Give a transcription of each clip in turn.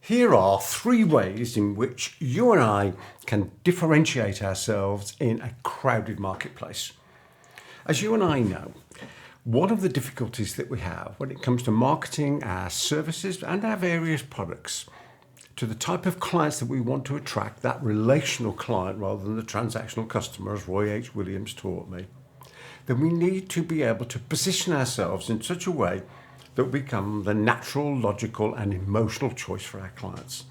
Here are 3 ways in which you and I can differentiate ourselves in a crowded marketplace. As you and I know, one of the difficulties that we have when it comes to marketing our services and our various products to the type of clients that we want to attract, that relational client rather than the transactional customer, as Roy H. Williams taught me, then we need to be able to position ourselves in such a way that we become the natural, logical and emotional choice for our clients.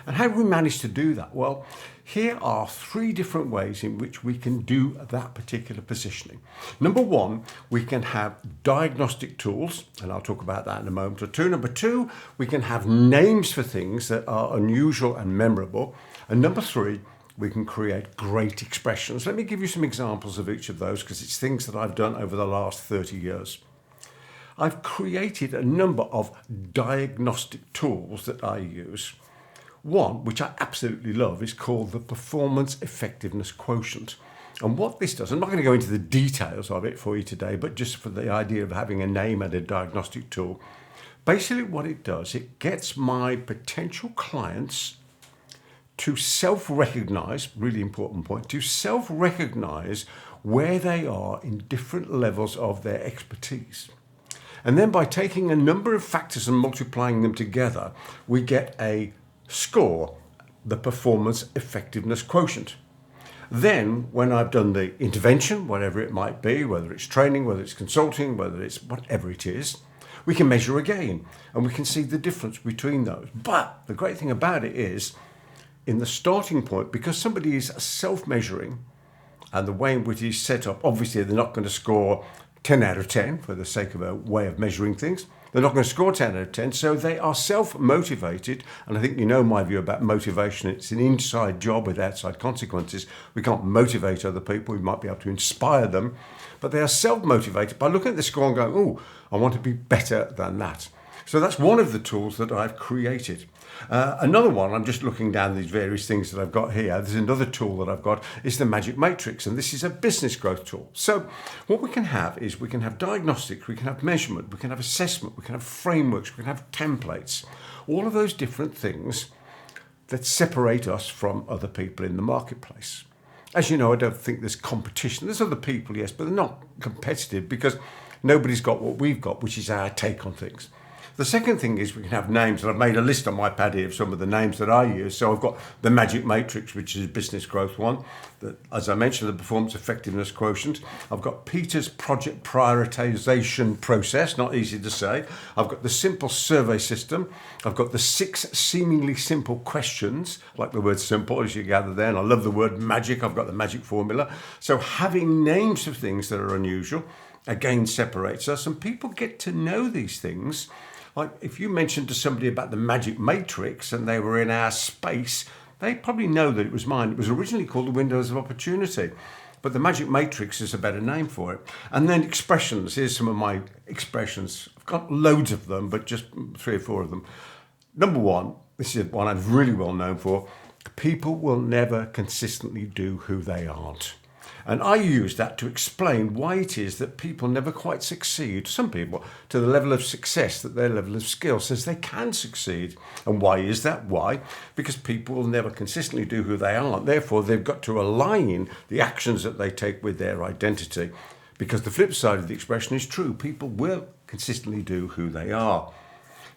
And how do we manage to do that? Well, here are 3 different ways in which we can do that particular positioning. Number 1, we can have diagnostic tools, and I'll talk about that in a moment or two. Number 2, we can have names for things that are unusual and memorable. And number 3, we can create great expressions. Let me give you some examples of each of those because it's things that I've done over the last 30 years. I've created a number of diagnostic tools that I use. One, which I absolutely love, is called the Performance Effectiveness Quotient. And what this does, I'm not going to go into the details of it for you today, but just for the idea of having a name and a diagnostic tool. Basically what it does, it gets my potential clients to self-recognize, really important point, to self-recognize where they are in different levels of their expertise. And then by taking a number of factors and multiplying them together, we get a score, the Performance Effectiveness Quotient. Then when I've done the intervention, whatever it might be, whether it's training, whether it's consulting, whether it's whatever it is, we can measure again and we can see the difference between those. But the great thing about it is, in the starting point, because somebody is self-measuring and the way in which it's set up, obviously they're not going to score 10 out of 10 for the sake of a way of measuring things. They're not going to score 10 out of 10, so they are self-motivated. And I think you know my view about motivation. It's an inside job with outside consequences. We can't motivate other people. We might be able to inspire them. But they are self-motivated by looking at the score and going, oh, I want to be better than that. So that's one of the tools that I've created. Another one, I'm just looking down these various things that I've got here. There's another tool that I've got, is the Magic Matrix, and this is a business growth tool. So what we can have is we can have diagnostics, we can have measurement, we can have assessment, we can have frameworks, we can have templates, all of those different things that separate us from other people in the marketplace. As you know, I don't think there's competition. There's other people, yes, but they're not competitive because nobody's got what we've got, which is our take on things. The second thing is we can have names, and I've made a list on my pad here of some of the names that I use. So I've got the Magic Matrix, which is a business growth one. As I mentioned, the Performance Effectiveness Quotient. I've got Peter's Project Prioritization Process, not easy to say. I've got the Simple Survey System. I've got the 6 seemingly simple questions, like the word simple, as you gather there. And I love the word magic. I've got the magic formula. So having names for things that are unusual, again, separates us. And people get to know these things. Like if you mentioned to somebody about the Magic Matrix and they were in our space, they probably know that it was mine. It was originally called the Windows of Opportunity, but the Magic Matrix is a better name for it. And then expressions. Here's some of my expressions. I've got loads of them, but just 3 or 4 of them. Number 1, this is one I'm really well known for. People will never consistently do who they aren't. And I use that to explain why it is that people never quite succeed, some people, to the level of success that their level of skill says they can succeed. And why is that? Why? Because people will never consistently do who they aren't. Therefore, they've got to align the actions that they take with their identity. Because the flip side of the expression is true. People will consistently do who they are.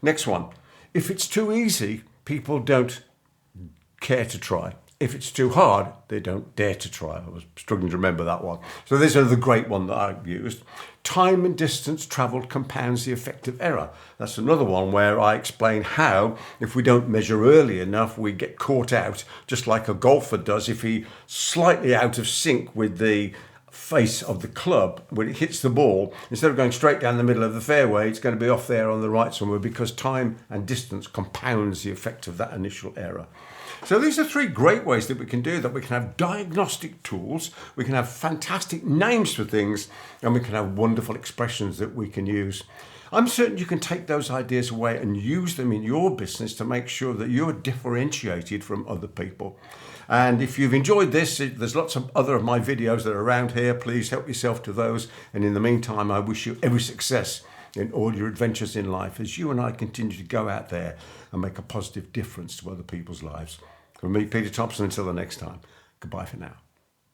Next one. If it's too easy, people don't care to try. If it's too hard, they don't dare to try. I was struggling to remember that one. So this is the great one that I've used. Time and distance travelled compounds the effect of error. That's another one where I explain how, if we don't measure early enough, we get caught out, just like a golfer does if he's slightly out of sync with the face of the club. When it hits the ball, instead of going straight down the middle of the fairway, it's going to be off there on the right somewhere because time and distance compounds the effect of that initial error. So these are 3 great ways that we can do that. We can have diagnostic tools, we can have fantastic names for things, and we can have wonderful expressions that we can use. I'm certain you can take those ideas away and use them in your business to make sure that you're differentiated from other people. And if you've enjoyed this, there's lots of other of my videos that are around here. Please help yourself to those. And in the meantime, I wish you every success in all your adventures in life as you and I continue to go out there and make a positive difference to other people's lives. From me, Peter Thomson, until the next time, goodbye for now.